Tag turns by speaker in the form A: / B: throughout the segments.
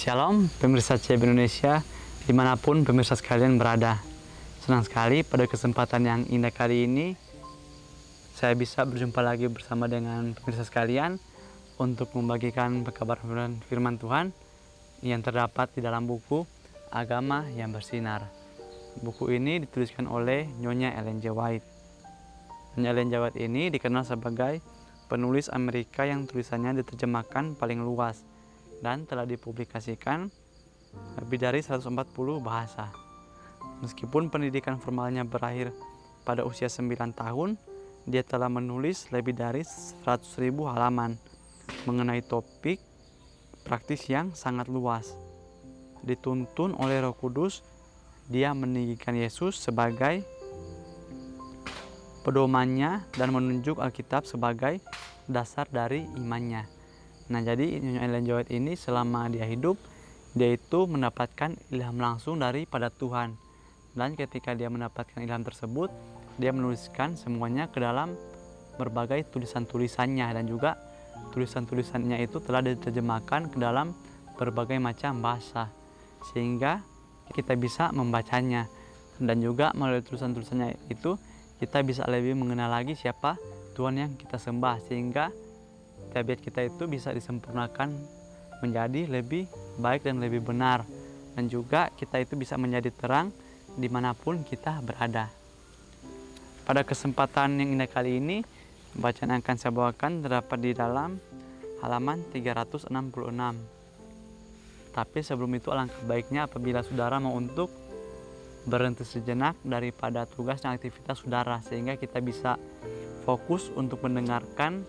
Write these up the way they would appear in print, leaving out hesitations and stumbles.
A: Shalom pemirsa CB Indonesia dimanapun pemirsa sekalian berada. Senang sekali pada kesempatan yang indah kali ini saya bisa berjumpa lagi bersama dengan pemirsa sekalian untuk membagikan pekabaran firman Tuhan yang terdapat di dalam buku Agama yang Bersinar. Buku ini dituliskan oleh Nyonya Ellen G. White. Nyonya Ellen G. White ini dikenal sebagai penulis Amerika yang tulisannya diterjemahkan paling luas dan telah dipublikasikan lebih dari 140 bahasa. Meskipun pendidikan formalnya berakhir pada usia 9 tahun, dia telah menulis lebih dari 100.000 halaman mengenai topik praktis yang sangat luas. Dituntun oleh Roh Kudus, dia meninggikan Yesus sebagai pedomannya dan menunjuk Alkitab sebagai dasar dari imannya. Nah, jadi Nyonya Ellen G. White ini selama dia hidup, dia itu mendapatkan ilham langsung daripada Tuhan. Dan ketika dia mendapatkan ilham tersebut, dia menuliskan semuanya ke dalam berbagai tulisan-tulisannya, dan juga tulisan-tulisannya itu telah diterjemahkan ke dalam berbagai macam bahasa, sehingga kita bisa membacanya. Dan juga melalui tulisan-tulisannya itu kita bisa lebih mengenal lagi siapa Tuhan yang kita sembah, sehingga tabiat kita itu bisa disempurnakan menjadi lebih baik dan lebih benar, dan juga kita itu bisa menjadi terang dimanapun kita berada. Pada kesempatan yang indah kali ini, bacaan yang akan saya bawakan terdapat di dalam halaman 366. Tapi sebelum itu alangkah baiknya apabila saudara mau untuk berhenti sejenak daripada tugas dan aktivitas saudara, sehingga kita bisa fokus untuk mendengarkan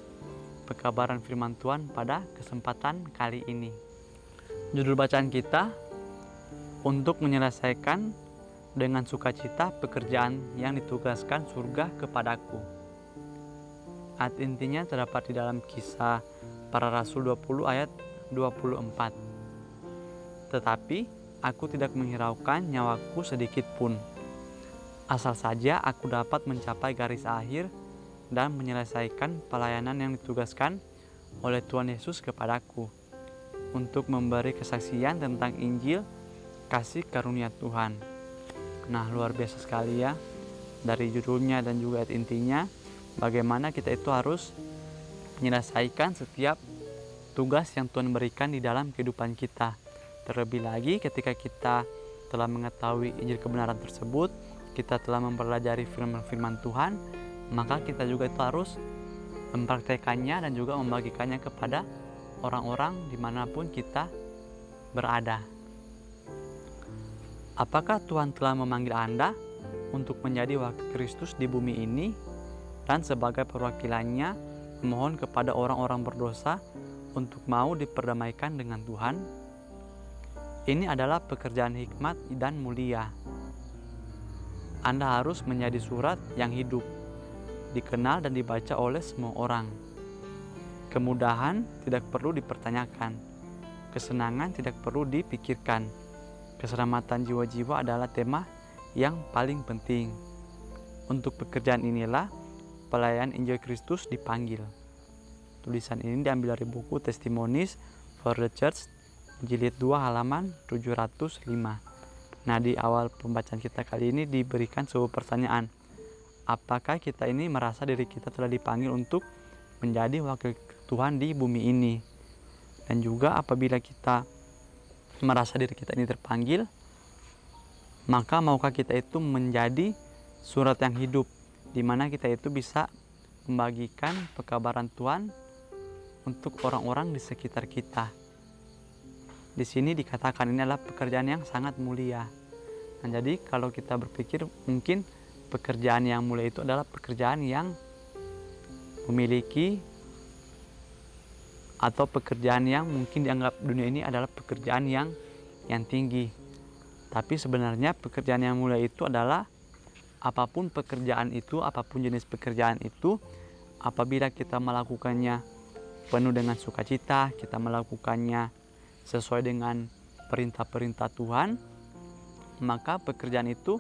A: pekabaran firman Tuhan pada kesempatan kali ini. Judul bacaan kita, untuk menyelesaikan dengan sukacita pekerjaan yang ditugaskan surga kepadaku. Ayat intinya terdapat di dalam Kisah Para Rasul 20 ayat 24. Tetapi aku tidak menghiraukan nyawaku sedikit pun, asal saja aku dapat mencapai garis akhir dan menyelesaikan pelayanan yang ditugaskan oleh Tuhan Yesus kepadaku, untuk memberi kesaksian tentang Injil kasih karunia Tuhan. Nah, luar biasa sekali ya, dari judulnya dan juga ayat intinya, bagaimana kita itu harus menyelesaikan setiap tugas yang Tuhan berikan di dalam kehidupan kita. Terlebih lagi ketika kita telah mengetahui Injil kebenaran tersebut, kita telah mempelajari firman Tuhan, maka kita juga itu harus mempraktekannya dan juga membagikannya kepada orang-orang dimanapun kita berada. Apakah Tuhan telah memanggil Anda untuk menjadi wakil Kristus di bumi ini, dan sebagai perwakilannya memohon kepada orang-orang berdosa untuk mau diperdamaikan dengan Tuhan? Ini adalah pekerjaan hikmat dan mulia. Anda harus menjadi surat yang hidup, dikenal dan dibaca oleh semua orang. Kemudahan tidak perlu dipertanyakan, kesenangan tidak perlu dipikirkan. Keselamatan jiwa-jiwa adalah tema yang paling penting. Untuk pekerjaan inilah pelayan Injil Kristus dipanggil. Tulisan ini diambil dari buku Testimonies for the Church, jilid 2 halaman 705. Nah, di awal pembacaan kita kali ini diberikan sebuah pertanyaan. Apakah kita ini merasa diri kita telah dipanggil untuk menjadi wakil Tuhan di bumi ini? Dan juga apabila kita merasa diri kita ini terpanggil, maka maukah kita itu menjadi surat yang hidup, di mana kita itu bisa membagikan pekabaran Tuhan untuk orang-orang di sekitar kita. Di sini dikatakan ini adalah pekerjaan yang sangat mulia. Nah, jadi kalau kita berpikir mungkin pekerjaan yang mulia itu adalah pekerjaan yang memiliki, atau pekerjaan yang mungkin dianggap dunia ini adalah pekerjaan yang tinggi. Tapi sebenarnya pekerjaan yang mulia itu adalah apapun pekerjaan itu, apapun jenis pekerjaan itu, apabila kita melakukannya penuh dengan sukacita, kita melakukannya sesuai dengan perintah-perintah Tuhan, maka pekerjaan itu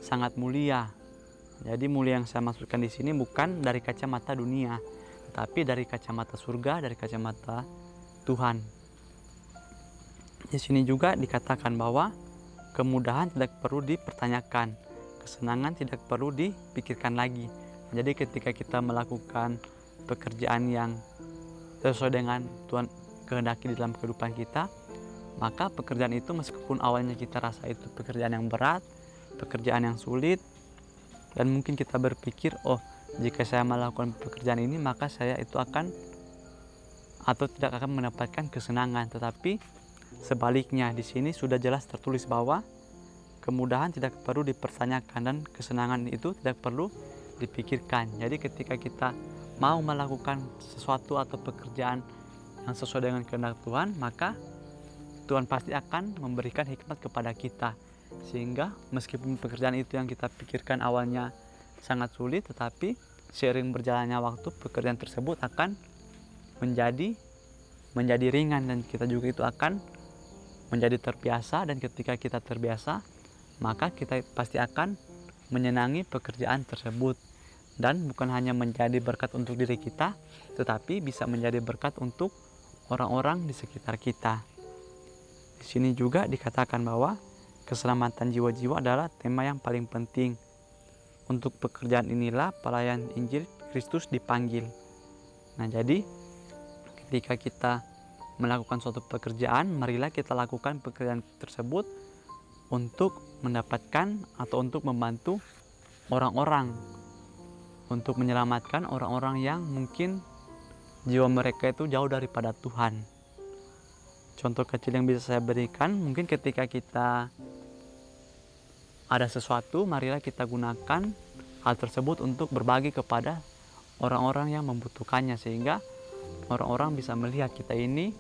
A: sangat mulia. Jadi mulia yang saya maksudkan di sini bukan dari kacamata dunia, tetapi dari kacamata surga, dari kacamata Tuhan. Di sini juga dikatakan bahwa kemudahan tidak perlu dipertanyakan, kesenangan tidak perlu dipikirkan lagi. Jadi ketika kita melakukan pekerjaan yang sesuai dengan Tuhan kehendaki di dalam kehidupan kita, maka pekerjaan itu meskipun awalnya kita rasa itu pekerjaan yang berat, pekerjaan yang sulit, dan mungkin kita berpikir, oh jika saya melakukan pekerjaan ini maka saya itu akan atau tidak akan mendapatkan kesenangan. Tetapi sebaliknya, di sini sudah jelas tertulis bahwa kemudahan tidak perlu dipertanyakan dan kesenangan itu tidak perlu dipikirkan. Jadi ketika kita mau melakukan sesuatu atau pekerjaan yang sesuai dengan kehendak Tuhan, maka Tuhan pasti akan memberikan hikmat kepada kita, sehingga meskipun pekerjaan itu yang kita pikirkan awalnya sangat sulit, tetapi seiring berjalannya waktu pekerjaan tersebut akan menjadi ringan, dan kita juga itu akan menjadi terbiasa. Dan ketika kita terbiasa, maka kita pasti akan menyenangi pekerjaan tersebut, dan bukan hanya menjadi berkat untuk diri kita, tetapi bisa menjadi berkat untuk orang-orang di sekitar kita. Di sini juga dikatakan bahwa keselamatan jiwa-jiwa adalah tema yang paling penting. Untuk pekerjaan inilah pelayan Injil Kristus dipanggil. Nah, jadi ketika kita melakukan suatu pekerjaan, marilah kita lakukan pekerjaan tersebut untuk mendapatkan atau untuk membantu orang-orang, untuk menyelamatkan orang-orang yang mungkin jiwa mereka itu jauh daripada Tuhan. Contoh kecil yang bisa saya berikan, mungkin ketika kita ada sesuatu, marilah kita gunakan hal tersebut untuk berbagi kepada orang-orang yang membutuhkannya, sehingga orang-orang bisa melihat kita ini,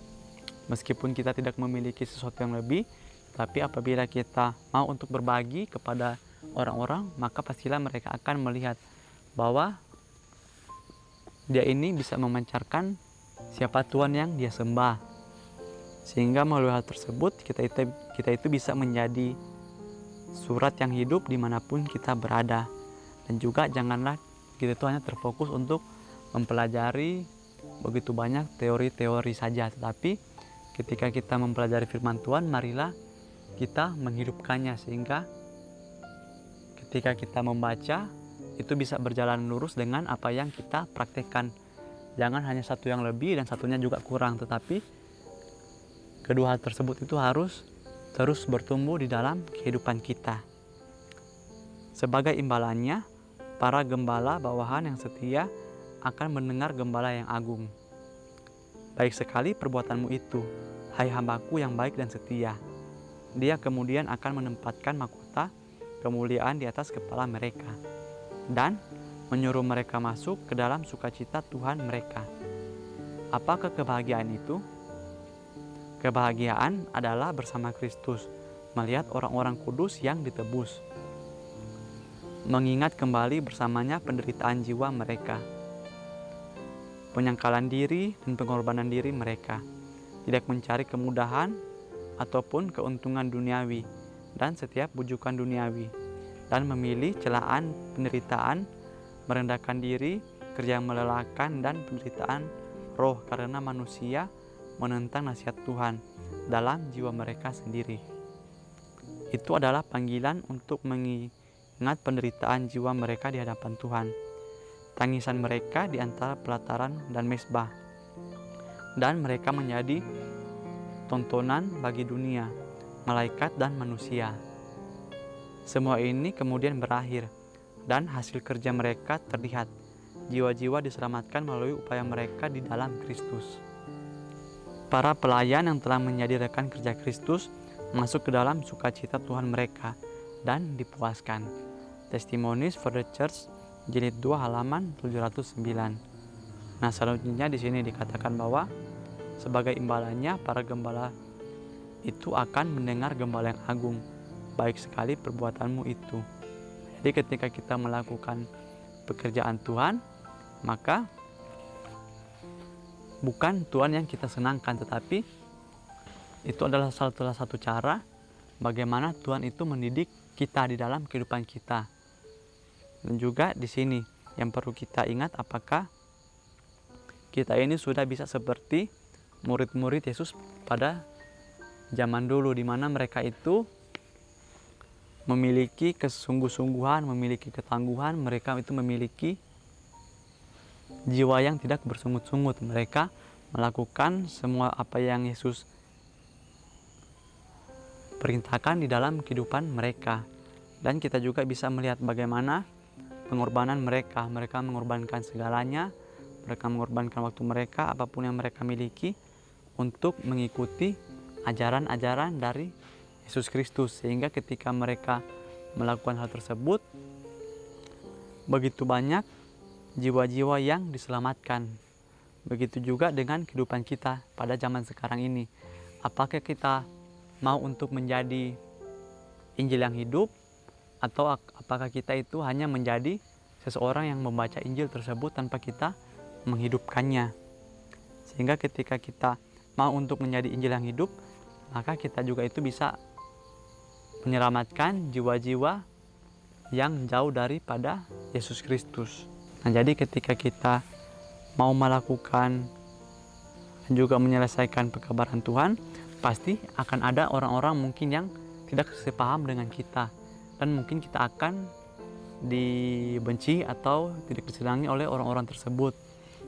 A: meskipun kita tidak memiliki sesuatu yang lebih, tapi apabila kita mau untuk berbagi kepada orang-orang, maka pastilah mereka akan melihat bahwa dia ini bisa memancarkan siapa Tuhan yang dia sembah. Sehingga melalui hal tersebut kita itu bisa menjadi surat yang hidup dimanapun kita berada. Dan juga janganlah kita itu hanya terfokus untuk mempelajari begitu banyak teori-teori saja, tetapi ketika kita mempelajari firman Tuhan, marilah kita menghidupkannya, sehingga ketika kita membaca itu bisa berjalan lurus dengan apa yang kita praktekkan. Jangan hanya satu yang lebih dan satunya juga kurang, tetapi kedua hal tersebut itu harus terus bertumbuh di dalam kehidupan kita. Sebagai imbalannya, para gembala bawahan yang setia akan mendengar gembala yang agung. Baik sekali perbuatanmu itu, hai hambaku yang baik dan setia. Dia kemudian akan menempatkan mahkota kemuliaan di atas kepala mereka, dan menyuruh mereka masuk ke dalam sukacita Tuhan mereka. Apakah kebahagiaan itu? Kebahagiaan adalah bersama Kristus, melihat orang-orang kudus yang ditebus, mengingat kembali bersamanya penderitaan jiwa mereka, penyangkalan diri dan pengorbanan diri mereka, tidak mencari kemudahan ataupun keuntungan duniawi dan setiap bujukan duniawi, dan memilih celaan penderitaan, merendahkan diri, kerja yang melelahkan, dan penderitaan roh karena manusia menentang nasihat Tuhan dalam jiwa mereka sendiri. Itu adalah panggilan untuk mengingat penderitaan jiwa mereka di hadapan Tuhan, tangisan mereka di antara pelataran dan mezbah, dan mereka menjadi tontonan bagi dunia, malaikat dan manusia. Semua ini kemudian berakhir, dan hasil kerja mereka terlihat. Jiwa-jiwa diselamatkan melalui upaya mereka di dalam Kristus. Para pelayan yang telah menjadi rekan kerja Kristus masuk ke dalam sukacita Tuhan mereka dan dipuaskan. Testimonies for the Church, jilid 2 halaman 709. Nah, selanjutnya di sini dikatakan bahwa sebagai imbalannya para gembala itu akan mendengar gembala yang agung. Baik sekali perbuatanmu itu. Jadi ketika kita melakukan pekerjaan Tuhan, maka bukan Tuhan yang kita senangkan, tetapi itu adalah salah satu cara bagaimana Tuhan itu mendidik kita di dalam kehidupan kita. Dan juga di sini yang perlu kita ingat, apakah kita ini sudah bisa seperti murid-murid Yesus pada zaman dulu, di mana mereka itu memiliki kesungguh-sungguhan, memiliki ketangguhan, mereka itu memiliki jiwa yang tidak bersungut-sungut. Mereka melakukan semua apa yang Yesus perintahkan di dalam kehidupan mereka. Dan kita juga bisa melihat bagaimana pengorbanan mereka. Mereka mengorbankan segalanya, mereka mengorbankan waktu mereka, apapun yang mereka miliki untuk mengikuti ajaran-ajaran dari Yesus Kristus. Sehingga ketika mereka melakukan hal tersebut, begitu banyak jiwa-jiwa yang diselamatkan. Begitu juga dengan kehidupan kita pada zaman sekarang ini. Apakah kita mau untuk menjadi Injil yang hidup, atau apakah kita itu hanya menjadi seseorang yang membaca Injil tersebut tanpa kita menghidupkannya? Sehingga ketika kita mau untuk menjadi Injil yang hidup, maka kita juga itu bisa menyelamatkan jiwa-jiwa yang jauh daripada Yesus Kristus. Nah, jadi ketika kita mau melakukan dan juga menyelesaikan pekabaran Tuhan, pasti akan ada orang-orang mungkin yang tidak sepaham dengan kita, dan mungkin kita akan dibenci atau tidak disenangi oleh orang-orang tersebut.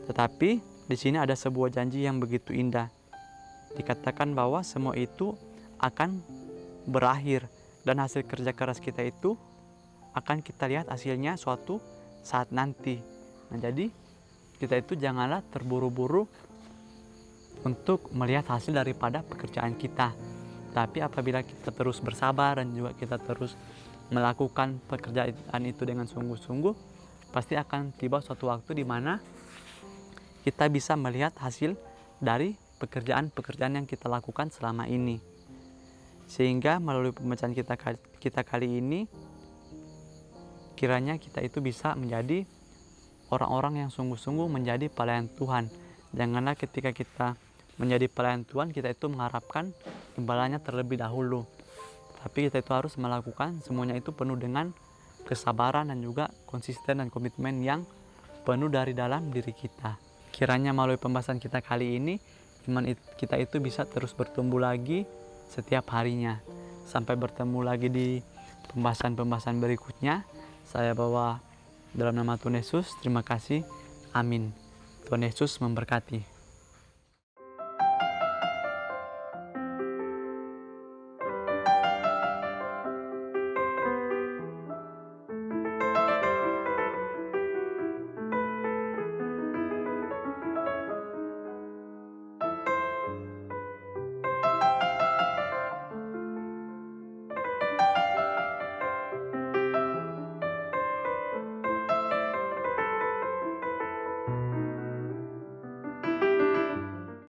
A: Tetapi di sini ada sebuah janji yang begitu indah. Dikatakan bahwa semua itu akan berakhir, dan hasil kerja keras kita itu akan kita lihat hasilnya suatu saat nanti. Nah, jadi kita itu janganlah terburu-buru untuk melihat hasil daripada pekerjaan kita. Tapi apabila kita terus bersabar dan juga kita terus melakukan pekerjaan itu dengan sungguh-sungguh, pasti akan tiba suatu waktu di mana kita bisa melihat hasil dari pekerjaan-pekerjaan yang kita lakukan selama ini. Sehingga melalui pembacaan kita kali ini, kiranya kita itu bisa menjadi orang-orang yang sungguh-sungguh menjadi pelayan Tuhan. Janganlah ketika kita menjadi pelayan Tuhan, kita itu mengharapkan imbalannya terlebih dahulu. Tapi kita itu harus melakukan semuanya itu penuh dengan kesabaran dan juga konsisten dan komitmen yang penuh dari dalam diri kita. Kiranya melalui pembahasan kita kali ini, iman kita itu bisa terus bertumbuh lagi setiap harinya. Sampai bertemu lagi di pembahasan-pembahasan berikutnya. Saya bawa dalam nama Tuhan Yesus. Terima kasih. Amin. Tuhan Yesus memberkati.